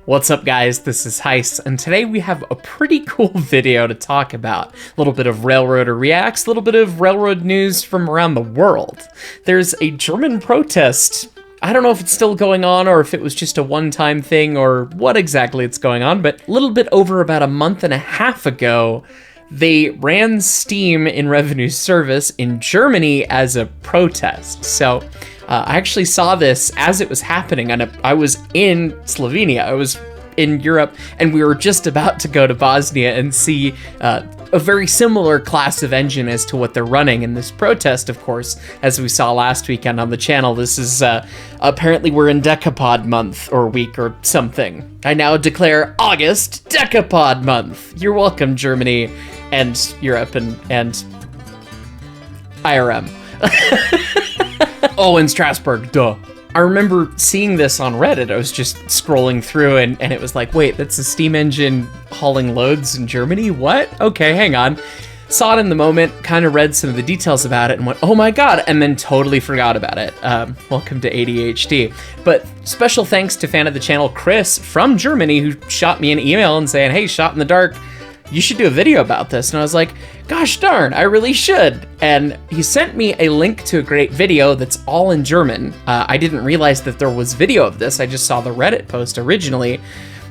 What's up, guys? This is Hyce, and today we have a pretty cool video to talk about. A little bit of Railroader Reacts, a little bit of railroad news from around the world. There's a German protest. I don't know if it's still going on or if it was just a one-time thing or what exactly it's going on, but a little bit over about a month and a half ago, they ran Steam in revenue service in Germany as a protest. So I actually saw this as it was happening, and I was in Slovenia. I was in Europe, and we were just about to go to Bosnia and see a very similar class of engine as to what they're running in this protest, of course, as we saw last weekend on the channel. This is, apparently we're in Decapod month, or week, or something. I now declare August Decapod month. You're welcome, Germany, and Europe, and IRM. Oh, in Strasbourg, duh. I remember seeing this on Reddit. I was just scrolling through and it was like, wait, that's a steam engine hauling loads in Germany? What? Okay, hang on. Saw it in the moment, kind of read some of the details about it and went, oh my god, and then totally forgot about it. Welcome to ADHD. But special thanks to fan of the channel, Chris from Germany, who shot me an email and saying, hey, shot in the dark, you should do a video about this. And I was like, gosh darn, I really should. And he sent me a link to a great video that's all in German. I didn't realize that there was video of this. I just saw the Reddit post originally,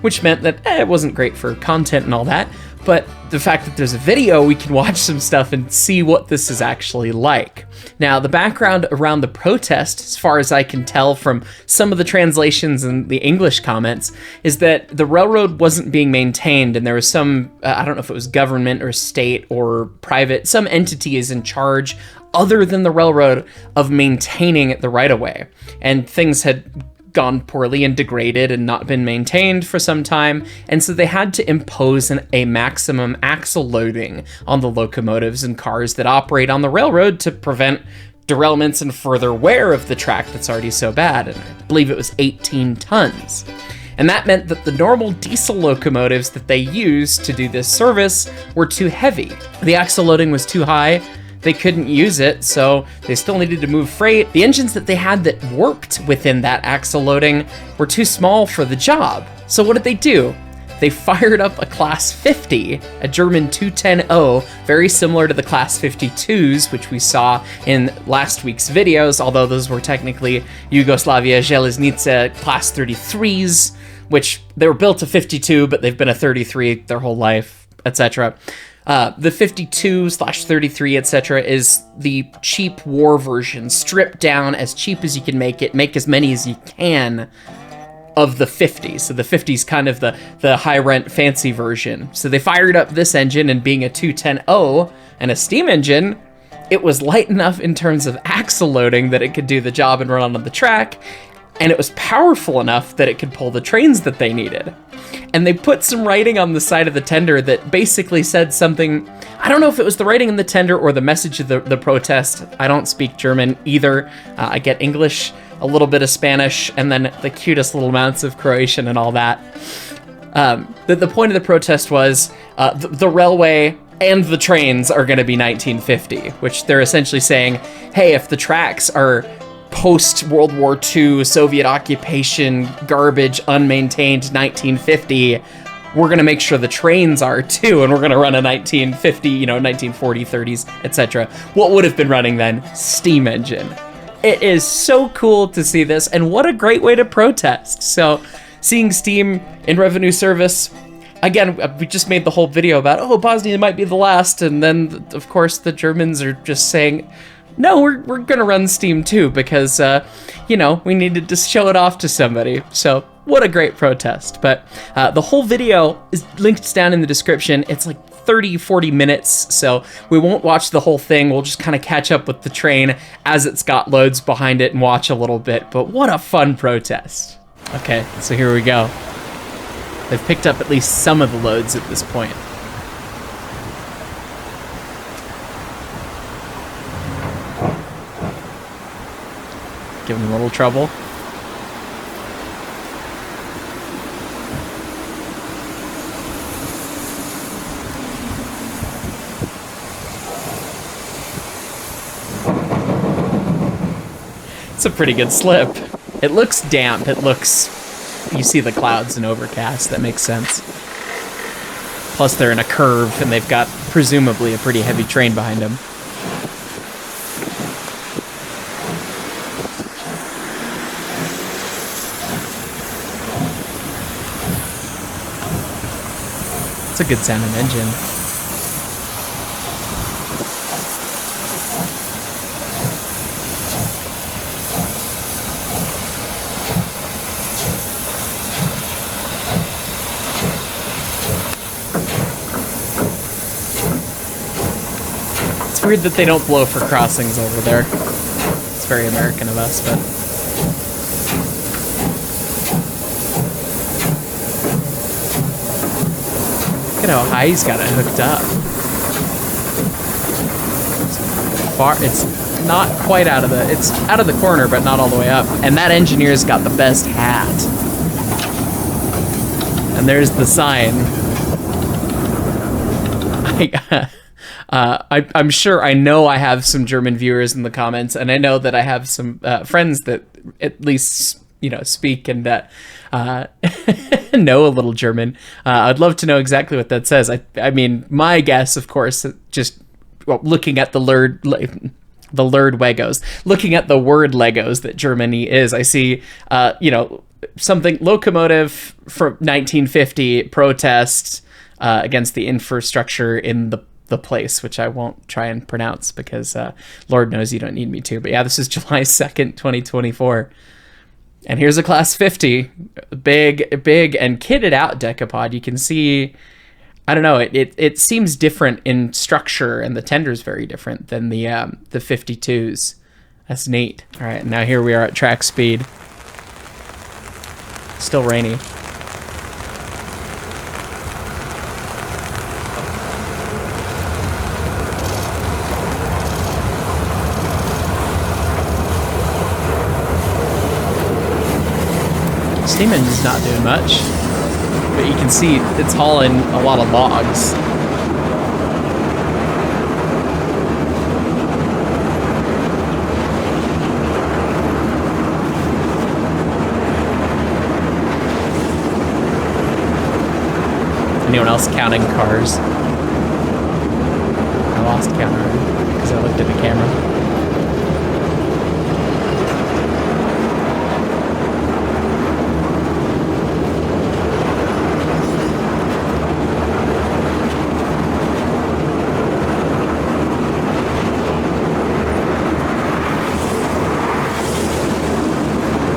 which meant that it wasn't great for content and all that. But the fact that there's a video, we can watch some stuff and see what this is actually like. Now, the background around the protest, as far as I can tell from some of the translations and the English comments, is that the railroad wasn't being maintained, and there was some, I don't know if it was government or state or private, some entity is in charge other than the railroad of maintaining the right-of-way. And things had gone poorly and degraded and not been maintained for some time, and so they had to impose a maximum axle loading on the locomotives and cars that operate on the railroad to prevent derailments and further wear of the track that's already so bad, and I believe it was 18 tons. And that meant that the normal diesel locomotives that they used to do this service were too heavy. The axle loading was too high. They couldn't use it, so they still needed to move freight. The engines that they had that worked within that axle loading were too small for the job. So what did they do? They fired up a Class 50, a German 210O, very similar to the Class 52s, which we saw in last week's videos, although those were technically Yugoslavia Železnice Class 33s, which they were built to 52, but they've been a 33 their whole life, etc. The 52/33, etc. is the cheap war version, stripped down as cheap as you can make it, make as many as you can of the 50. So the 50 is kind of the high rent fancy version. So they fired up this engine, and being a 210O and a steam engine, it was light enough in terms of axle loading that it could do the job and run on the track, and it was powerful enough that it could pull the trains that they needed. And they put some writing on the side of the tender that basically said something, I don't know if it was the writing in the tender or the message of the protest. I don't speak German either. I get English, a little bit of Spanish, and then the cutest little amounts of Croatian and all that. The point of the protest was the railway and the trains are going to be 1950, which they're essentially saying, hey, if the tracks are post-World War II, Soviet occupation, garbage, unmaintained 1950, we're going to make sure the trains are too, and we're going to run a 1950, 1940, 30s, etc. What would have been running then? Steam engine. It is so cool to see this, and what a great way to protest. So, seeing Steam in revenue service, again, we just made the whole video about, oh, Bosnia might be the last, and then, of course, the Germans are just saying, no, we're gonna run Steam too, because, we needed to show it off to somebody. So, what a great protest. But the whole video is linked down in the description. It's like 30, 40 minutes, so we won't watch the whole thing. We'll just kind of catch up with the train as it's got loads behind it and watch a little bit. But what a fun protest. Okay, so here we go. They've picked up at least some of the loads at this point. Give them a little trouble. It's a pretty good slip. It looks damp. It looks you see the clouds and overcast. That makes sense. Plus, they're in a curve, and they've got presumably a pretty heavy train behind them. It's a good sounding engine. It's weird that they don't blow for crossings over there. It's very American of us, but... Look at how high he's got it hooked up. It's not quite out of the... It's out of the corner, but not all the way up. And that engineer's got the best hat. And there's the sign. I'm sure, I know I have some German viewers in the comments, and I know that I have some friends that at least, you know, speak and know a little German. I'd love to know exactly what that says. I mean, my guess, of course, just looking at the word Legos, looking at the word Legos that Germany is, I see, you know, something locomotive from 1950 protest against the infrastructure in the place, which I won't try and pronounce because Lord knows you don't need me to. But yeah, this is July 2nd, 2024. And here's a Class 50, big and kitted out decapod. You can see, I don't know, it seems different in structure, and the tender's very different than the 52s. That's neat. All right, now here we are at track speed. Still rainy. Steam engine's not doing much, but you can see it's hauling a lot of logs. Anyone else counting cars? I lost count already because I looked at the camera.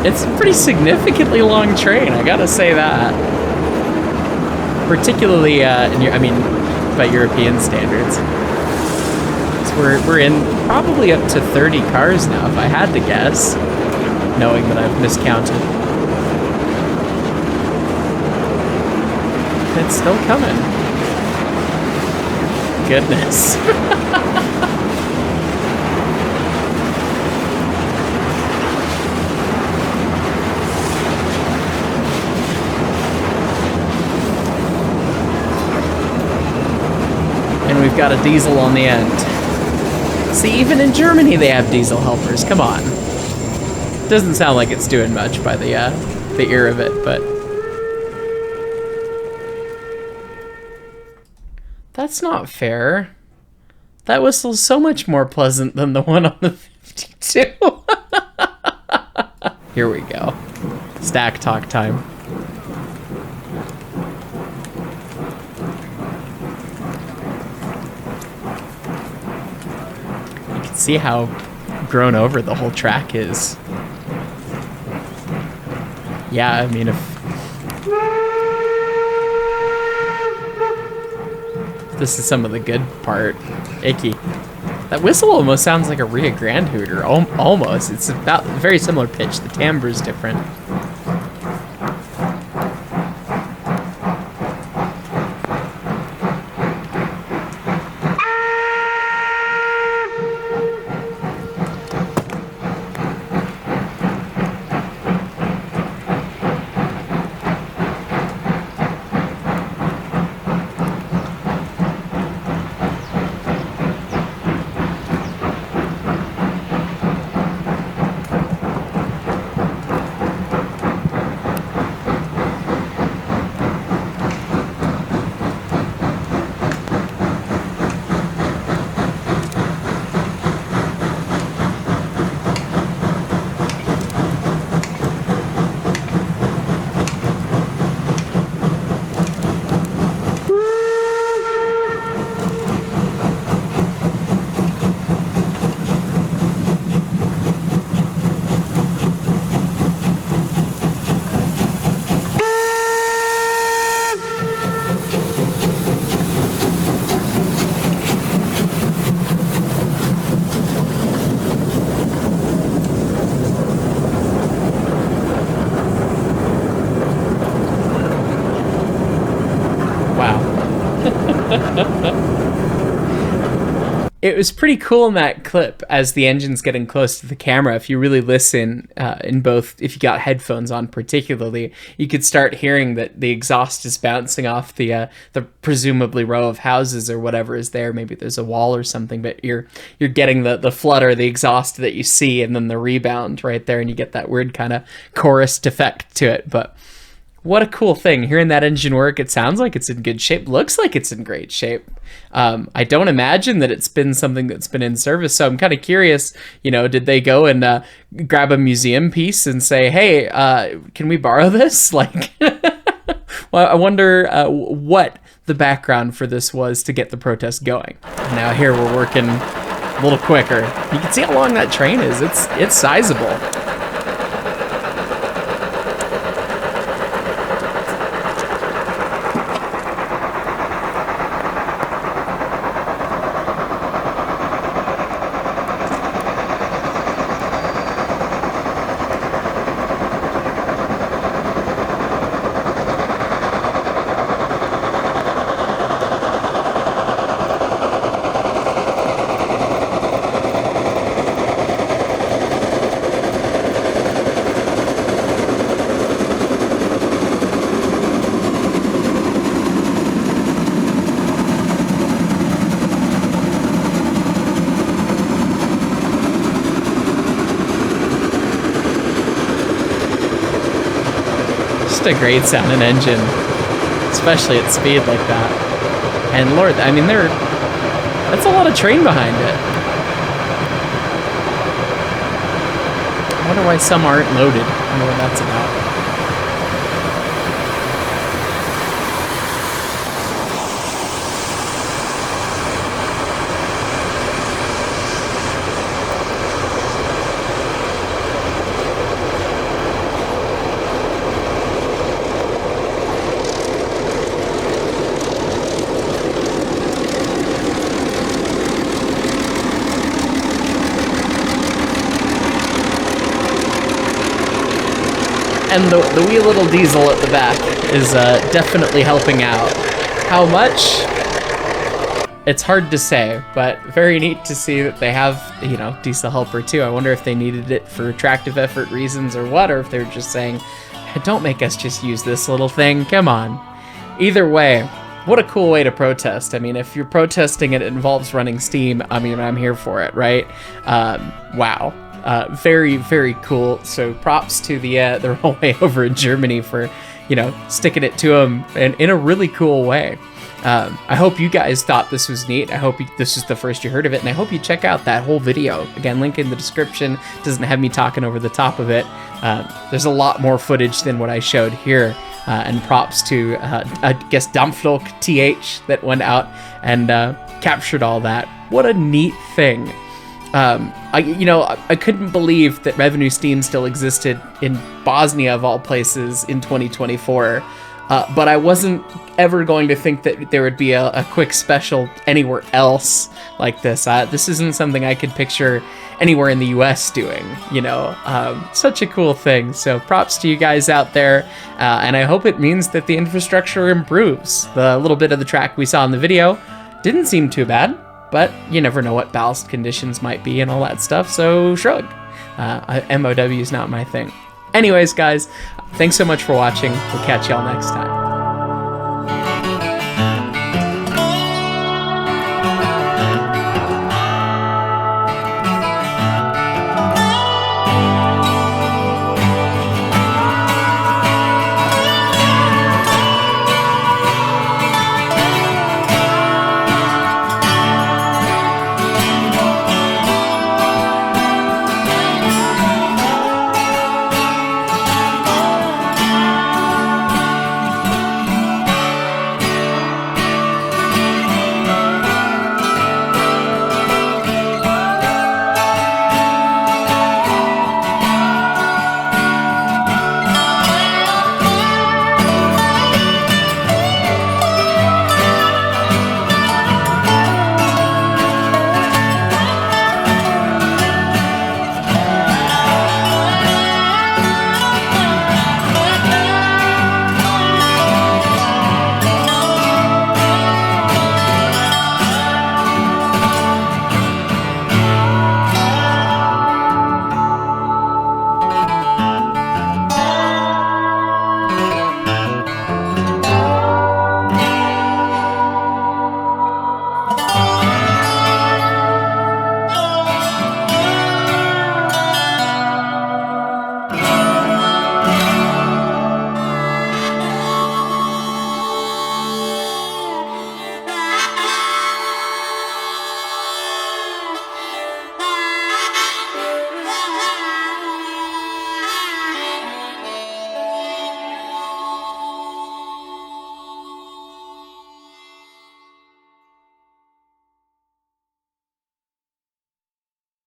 It's a pretty significantly long train, I gotta say that. Particularly, by European standards. So we're in probably up to 30 cars now, if I had to guess, knowing that I've miscounted. It's still coming. Goodness. And we've got a diesel on the end. See, even in Germany they have diesel helpers. Come on. Doesn't sound like it's doing much by the ear of it, but that's not fair. That whistle's so much more pleasant than the one on the 52. Here we go. Stack talk time. See how grown over the whole track is. Yeah, I mean, if this is some of the good part. Icky. That whistle almost sounds like a Rio Grande hooter. Almost. It's about very similar pitch. The timbre is different. It was pretty cool in that clip as the engine's getting close to the camera. If you really listen in both, if you got headphones on particularly, you could start hearing that the exhaust is bouncing off the presumably row of houses or whatever is there. Maybe there's a wall or something, but you're getting the flutter, the exhaust that you see, and then the rebound right there, and you get that weird kind of chorused effect to it. But what a cool thing. Hearing that engine work, it sounds like it's in good shape. Looks like it's in great shape. I don't imagine that it's been something that's been in service, so I'm kind of curious, did they go and grab a museum piece and say, hey, can we borrow this? Like, well, I wonder what the background for this was to get the protest going. Now here we're working a little quicker. You can see how long that train is. It's sizable. A great sounding engine, especially at speed like that. And Lord, I mean, that's a lot of train behind it. I wonder why some aren't loaded. I wonder what that's about. And the wee little diesel at the back is definitely helping out. How much? It's hard to say, but very neat to see that they have, diesel helper too. I wonder if they needed it for tractive effort reasons or what, or if they're just saying, don't make us just use this little thing, come on. Either way, what a cool way to protest. I mean, if you're protesting and it involves running steam, I mean, I'm here for it, right? Wow. Very, very cool. So props to the railway over in Germany for, sticking it to them in a really cool way. I hope you guys thought this was neat. I hope this is the first you heard of it, and I hope you check out that whole video. Again, link in the description. Doesn't have me talking over the top of it. There's a lot more footage than what I showed here, and props to, I guess, Dampflok TH that went out and captured all that. What a neat thing. I couldn't believe that revenue steam still existed in Bosnia, of all places, in 2024. But I wasn't ever going to think that there would be a quick special anywhere else like this. This isn't something I could picture anywhere in the US doing, Such a cool thing. So props to you guys out there. And I hope it means that the infrastructure improves. The little bit of the track we saw in the video didn't seem too bad. But you never know what ballast conditions might be and all that stuff, so shrug. MOW is not my thing. Anyways, guys, thanks so much for watching. We'll catch y'all next time.